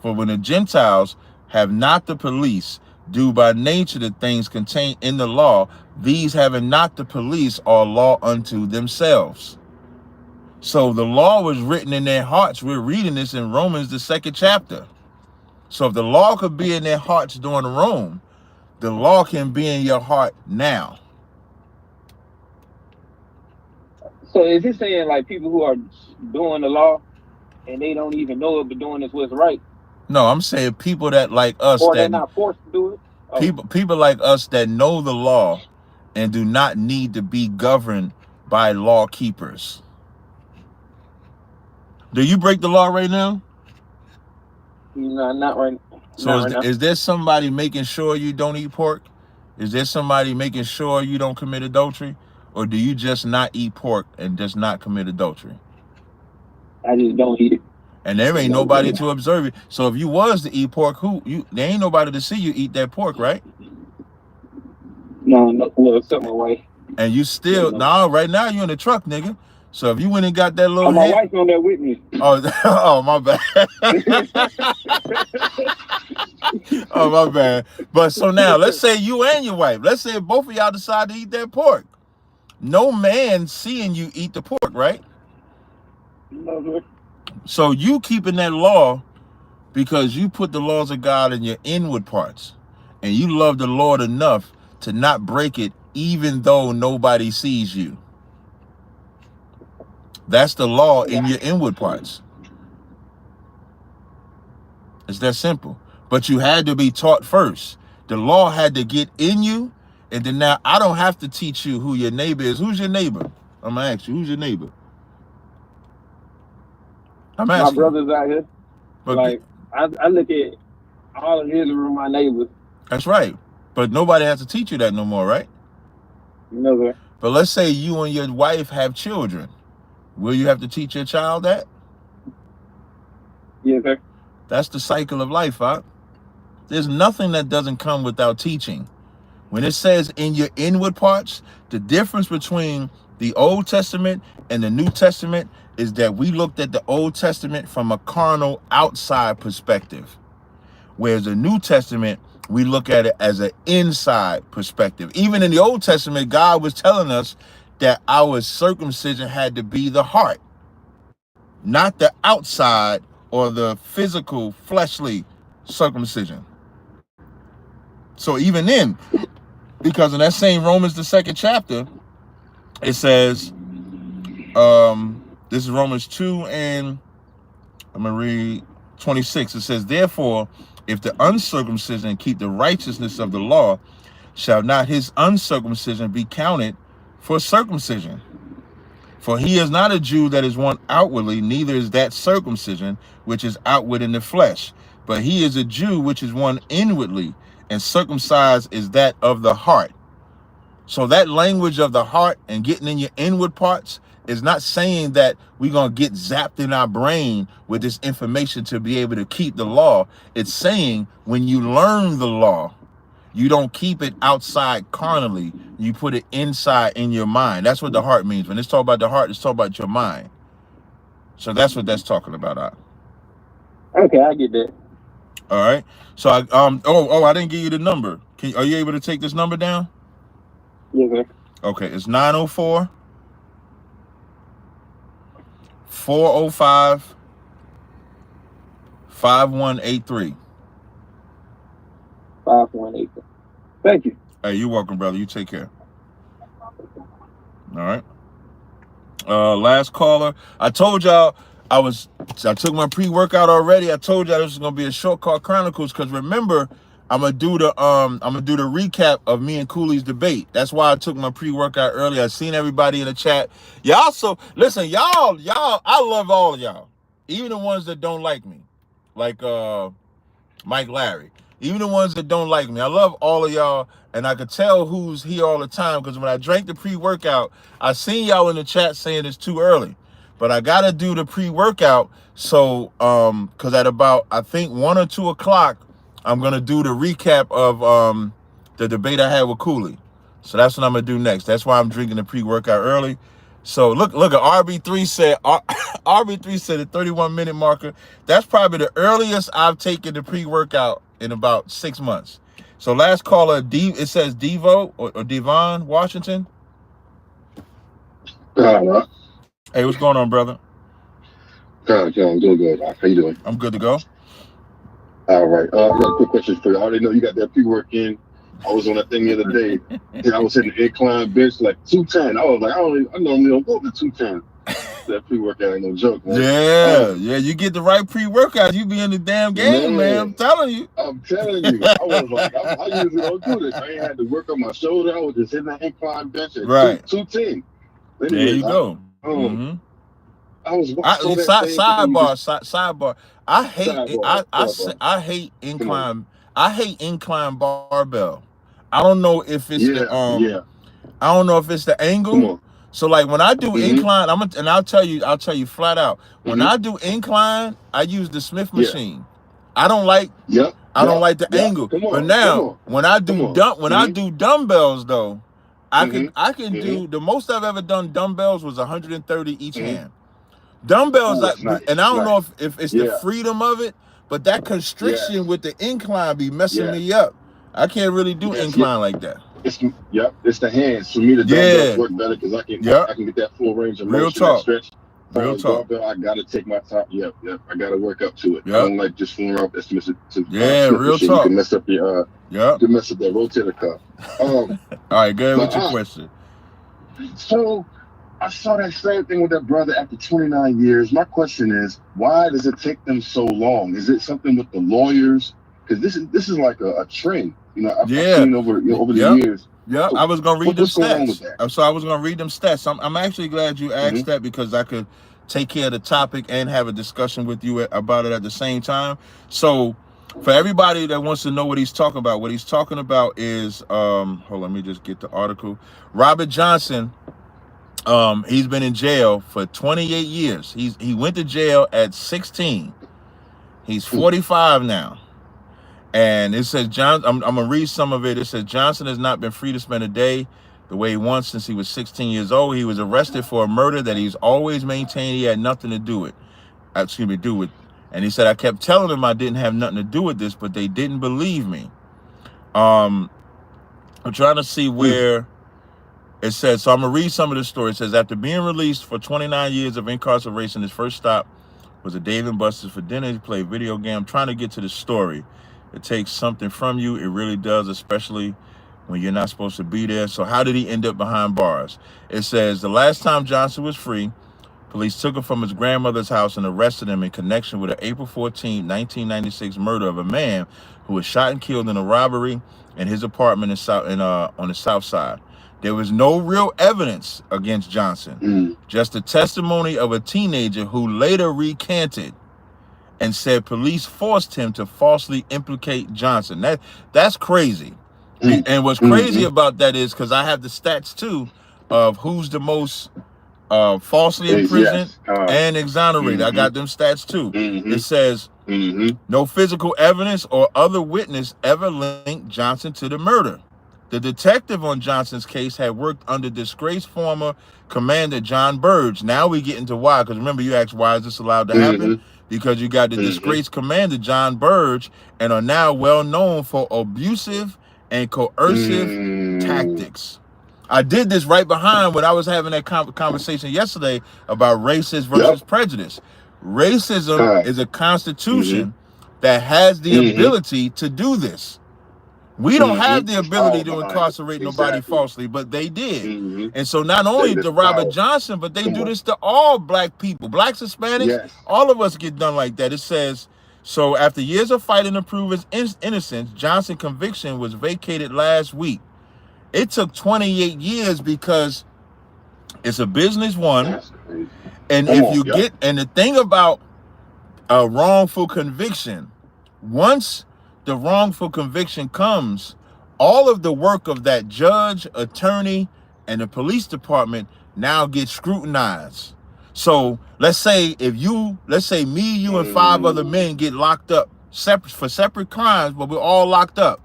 For when the Gentiles have not the police, do by nature the things contained in the law, these having not the police are law unto themselves. So the law was written in their hearts. We're reading this in Romans, the 2nd chapter. So if the law could be in their hearts during Rome, the law can be in your heart now. So is it saying like people who are doing the law and they don't even know it, but doing is what's right? No, I'm saying people that like us, or they're not forced to do it? Oh. People like us that know the law and do not need to be governed by law keepers. Do you break the law right now? No, not right. So is there somebody making sure you don't eat pork? Is there somebody making sure you don't commit adultery? Or do you just not eat pork and just not commit adultery? I just don't eat it. And there ain't nobody to observe it. So if you was to eat pork, there ain't nobody to see you eat that pork, right? No, well, except my wife. And you still, right now you in the truck, nigga. So if you went and got that little my wife's on there with me. Oh, my bad. Oh, my bad. But so now, let's say you and your wife, let's say both of y'all decide to eat that pork. No man seeing you eat the pork, right? No, sir. So you keeping that law because you put the laws of God in your inward parts. And you love the Lord enough to not break it even though nobody sees you. That's the law in your inward parts. It's that simple. But you had to be taught first. The law had to get in you. And then now I don't have to teach you who your neighbor is. Who's your neighbor? I'm going to ask you, who's your neighbor? I'm asking. My brothers out here. But like, I look at all of Israel, my neighbors. That's right. But nobody has to teach you that no more, right? No, sir. But let's say you and your wife have children. Will you have to teach your child that? Yes, sir. That's the cycle of life, huh? There's nothing that doesn't come without teaching. When it says in your inward parts, the difference between the Old Testament and the New Testament is that we looked at the Old Testament from a carnal outside perspective, whereas the New Testament we look at it as an inside perspective. Even in the Old Testament, God was telling us that our circumcision had to be the heart, not the outside or the physical, fleshly circumcision. So even then, because in that same Romans, the 2nd chapter, it says, this is Romans 2 and I'm going to read 26. It says, therefore, if the uncircumcision keep the righteousness of the law, shall not his uncircumcision be counted for circumcision? For he is not a Jew that is one outwardly, neither is that circumcision which is outward in the flesh. But he is a Jew which is one inwardly, and circumcised is that of the heart. So that language of the heart and getting in your inward parts is not saying that we're going to get zapped in our brain with this information to be able to keep the law. It's saying when you learn the law, you don't keep it outside carnally. You put it inside in your mind. That's what the heart means. When it's talking about the heart, it's talking about your mind. So that's what that's talking about. Okay, I get that. All right. So I didn't give you the number. Are you able to take this number down? Yes, sir. Okay, it's 904 405 5183. 5183. Thank you. Hey, you're welcome, brother. You take care. All right. Last caller. I told y'all I took my pre-workout already. I told y'all this was gonna be a short call chronicles, because remember, I'm gonna do the recap of me and Cooley's debate. That's why I took my pre-workout early. I seen everybody in the chat. Y'all, so listen, y'all, I love all of y'all. Even the ones that don't like me. Like Mike Larry. Even the ones that don't like me. I love all of y'all, and I could tell who's here all the time, because when I drank the pre-workout, I seen y'all in the chat saying it's too early. But I gotta do the pre-workout, so because at about I think 1 or 2 o'clock, I'm gonna do the recap of the debate I had with Cooley. So that's what I'm gonna do next. That's why I'm drinking the pre-workout early. So look at RB3 said RB3 said a 31-minute marker. That's probably the earliest I've taken the pre-workout in about 6 months. So last caller, it says Devo or Devon Washington. Hey, what's going on, brother? I'm doing good. How you doing? I'm good to go. All right. I got a quick question for you. I already know you got that pre-work in. I was on that thing the other day, and I was hitting the incline bench like 210. I was like, I normally don't go to 210. That pre-workout ain't no joke, man. Yeah. You get the right pre-workout, you be in the damn game, man. I'm telling you. I was like, I usually don't do this. I ain't had to work on my shoulder. I was just hitting that incline bench at 210. There you go. I was sidebar. I hate incline. I hate incline barbell. I don't know if it's I don't know if it's the angle. So like when I do incline, I'll tell you flat out. When I do incline, I use the Smith machine. I don't like I don't like the angle. But now when I do dumbbells though, I can do the most I've ever done dumbbells was 130 each hand. Dumbbells, and I don't know if it's the freedom of it, but that constriction with the incline be messing me up. I can't really do incline like that. It's the hands. For me, the dumbbells work better because I can get that full range of motion. That stretch. Real talk. Dumbbell, I gotta take my time. I gotta work up to it. I don't like just fooling around. That's real talk. You can mess up your you can mess up that rotator cuff. All right, go ahead with your question. So I saw that same thing with that brother after 29 years. My question is, why does it take them so long? Is it something with the lawyers? Because this is like a trend. I've seen over the years. Yeah, so I was gonna read them stats. So I was gonna read them stats. I'm actually glad you asked that, because I could take care of the topic and have a discussion with you about it at the same time. So for everybody that wants to know what he's talking about is hold on, let me just get the article. Robert Johnson. He's been in jail for 28 years. He went to jail at 16. He's 45 now. And it says I'm gonna read some of it. It says Johnson has not been free to spend a day the way he wants since he was 16 years old. He was arrested for a murder that he's always maintained he had nothing to do with. And he said, I kept telling them I didn't have nothing to do with this, but they didn't believe me. I'm trying to see where it says. So I'm gonna read some of the story. It says, after being released for 29 years of incarceration, his first stop was a Dave & Buster's for dinner. He played video game. I'm trying to get to the story. It takes something from you. It really does, especially when you're not supposed to be there. So how did he end up behind bars? It says, the last time Johnson was free, police took him from his grandmother's house and arrested him in connection with an April 14, 1996 murder of a man who was shot and killed in a robbery in his apartment on the south side. There was no real evidence against Johnson, just the testimony of a teenager who later recanted and said police forced him to falsely implicate Johnson. That's crazy. And what's crazy about that is, because I have the stats too of who's the most falsely imprisoned and exonerated. I got them stats too. It says no physical evidence or other witness ever linked Johnson to the murder. The detective on Johnson's case had worked under disgraced former Commander John Burge. Now we get into why, because remember you asked why is this allowed to happen? Because you got the disgraced Commander John Burge and are now well known for abusive and coercive tactics. I did this right behind when I was having that conversation yesterday about racist versus prejudice. Racism is a constitution that has the ability to do this. We don't have the ability to incarcerate nobody falsely, but they did. And so not only to Robert Johnson, but they do this to all black people, blacks, Hispanics, all of us get done like that. It says, so after years of fighting to prove his innocence, Johnson's conviction was vacated last week. It took 28 years because it's a business one. And if you get, and the thing about a wrongful conviction, once the wrongful conviction comes, all of the work of that judge, attorney, and the police department now gets scrutinized. So let's say me, you, and 5 other men get locked up for separate crimes, but we're all locked up.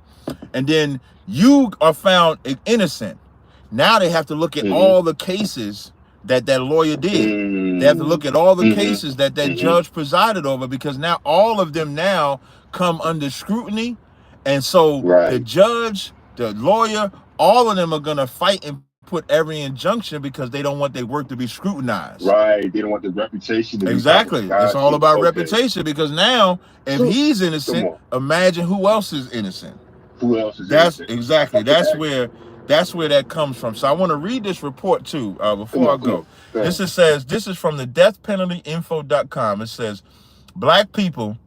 And then you are found innocent. Now they have to look at all the cases that lawyer did. They have to look at all the cases that judge presided over, because now all of them now come under scrutiny. And so the judge, the lawyer, all of them are going to fight and put every injunction because they don't want their work to be scrutinized. Right. They don't want the reputation to be exactly. It's all about reputation, because now if he's innocent, imagine who else is innocent. Who else is innocent? Exactly. That's where that comes from. So I want to read this report too before I go. This is from the deathpenaltyinfo.com. It says black people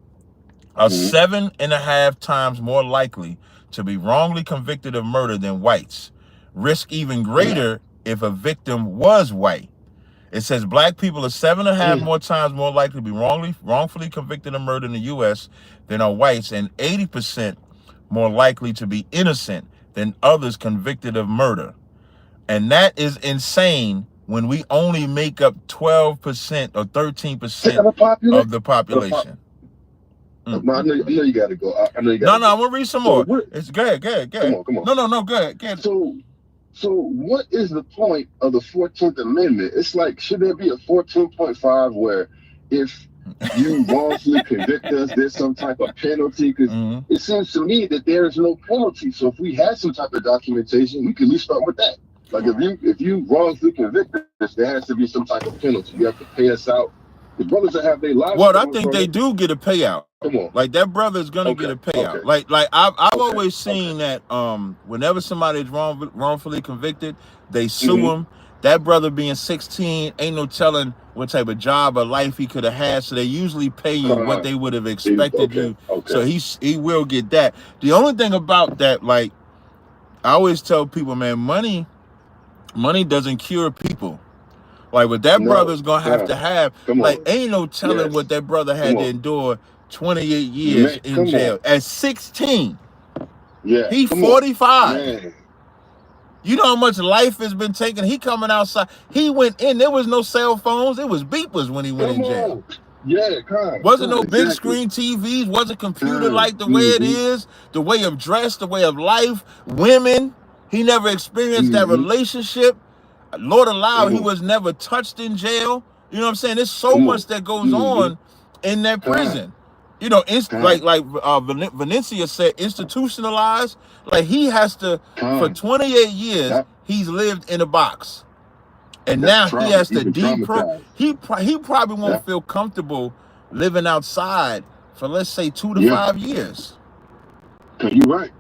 are 7.5 times more likely to be wrongly convicted of murder than whites. Risk even greater if a victim was white. It says black people are 7.5 more times more likely to be wrongfully convicted of murder in the U.S. than are whites, and 80% more likely to be innocent than others convicted of murder. And that is insane when we only make up 12% or 13% of the population. I know you got to go. I know you got. No, I'm gonna read some more. It's go ahead. Come on. No, go ahead. So what is the point of the 14th Amendment? It's like, should there be a 14.5 where if you wrongfully convict us, there's some type of penalty? Because it seems to me that there is no penalty. So if we had some type of documentation, we could at least start with that. Like if you wrongfully convict us, there has to be some type of penalty. You have to pay us out. The brothers that have their lives. Well, I think they do get a payout. Come on. Like that brother is gonna get a payout. Okay. Like I've always seen that whenever somebody is wrongfully convicted, they sue him. That brother being 16, ain't no telling what type of job or life he could have had. So they usually pay you what they would have expected you. So he will get that. The only thing about that, like I always tell people, man, money doesn't cure people. Like what that brother's gonna have to have, ain't no telling what that brother had to endure 28 years in jail. At 16, he 45. You know how much life has been taken? He coming outside. He went in. There was no cell phones. It was beepers when he went in jail. Wasn't no big screen TVs. Wasn't computer like the way it is. The way of dress, the way of life. Women. He never experienced that relationship. Lord allow he was never touched in jail. You know what I'm saying? There's so much that goes on in that prison. You know, Venecia said, institutionalized. Like he has to, for 28 years, he's lived in a box. And now he has to he probably won't feel comfortable living outside for, let's say, 2 to 5 years. You're right.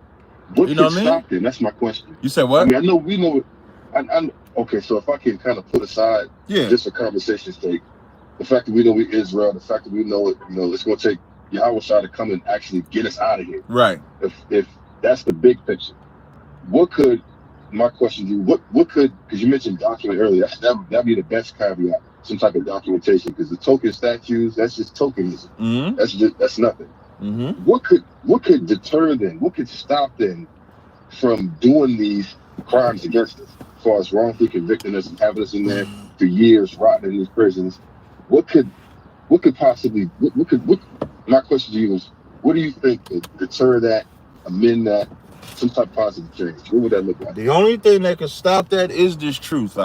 What you know could what I mean? stop them? That's my question. You said what? I mean, we know. Okay, so if I can kind of put aside just for conversation's sake, the fact that we know we Israel, the fact that we know it, it's going to take Yahweh to come and actually get us out of here. Right. If that's the big picture, my question to you, what could, because you mentioned document earlier, that'd be the best caveat, some type of documentation, because the token statues, that's just tokenism. Mm-hmm. That's nothing. Mm-hmm. What could deter them? What could stop them from doing these crimes against us, as far as wrongfully convicting us and having us in there for years, rotting in these prisons? What could possibly, my question to you is, what do you think could deter that, amend that, some type of positive change? What would that look like? The only thing that can stop that is this truth.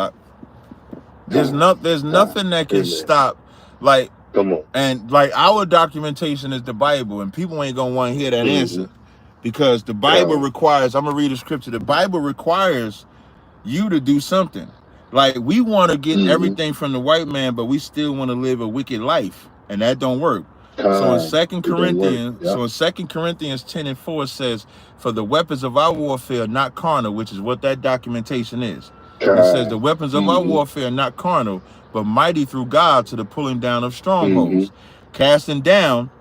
There's nothing that can stop, like, come on. And like our documentation is the Bible, and people ain't gonna want to hear that answer, because the Bible requires, I'm gonna read the scripture, the Bible requires you to do something. Like, we want to get everything from the white man, but we still want to live a wicked life, and that don't work. So in 2 Corinthians 10:4 says, for the weapons of our warfare are not carnal, which is what that documentation is. It says the weapons of our warfare are not carnal, but mighty through God to the pulling down of strongholds, casting down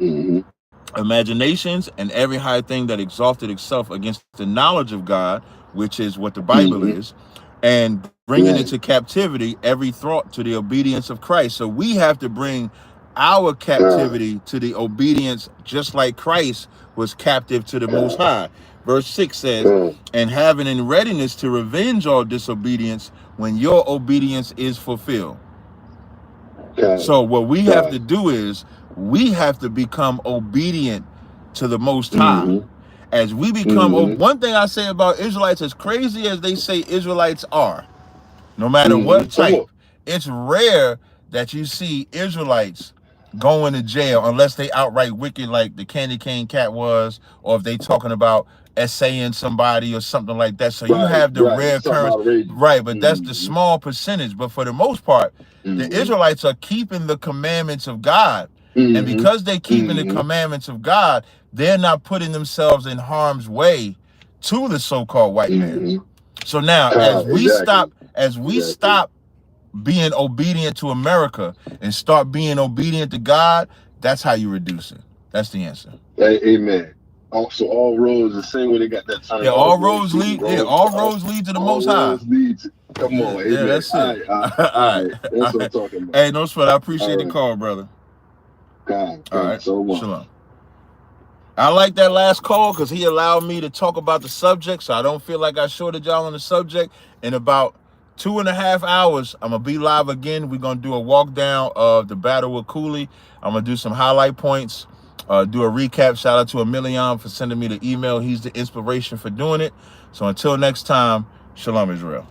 imaginations and every high thing that exalted itself against the knowledge of God, which is what the Bible is, and bringing into captivity every thought to the obedience of Christ. So we have to bring our captivity to the obedience, just like Christ was captive to the Most High. Verse 6 says, and having in readiness to revenge all disobedience when your obedience is fulfilled. So what we have to do is, we have to become obedient to the Most High. As we become, one thing I say about Israelites, as crazy as they say Israelites are, no matter what type, it's rare that you see Israelites going to jail unless they outright wicked, like the Candy Cane Cat was, or if they talking about essaying somebody or something like that. So you have the rare occurrence, but that's the small percentage. But for the most part, the Israelites are keeping the commandments of God. And because they keeping the commandments of God, they're not putting themselves in harm's way to the so-called white man. So now, as we stop being obedient to America and start being obedient to God, that's how you reduce it. That's the answer. Amen. So all roads, the same way they got that time. Yeah, all roads lead. All roads lead to the Most High. Come on, amen. Yeah, that's it. All right. That's what I'm talking about. Hey, no sweat. I appreciate the call, brother. God, all right. So much. Shalom. I like that last call because he allowed me to talk about the subject, so I don't feel like I shorted y'all on the subject. In about 2.5 hours, I'm going to be live again. We're going to do a walk down of the Battle with Cooley. I'm going to do some highlight points, do a recap. Shout out to Emilion for sending me the email. He's the inspiration for doing it. So until next time, Shalom Israel.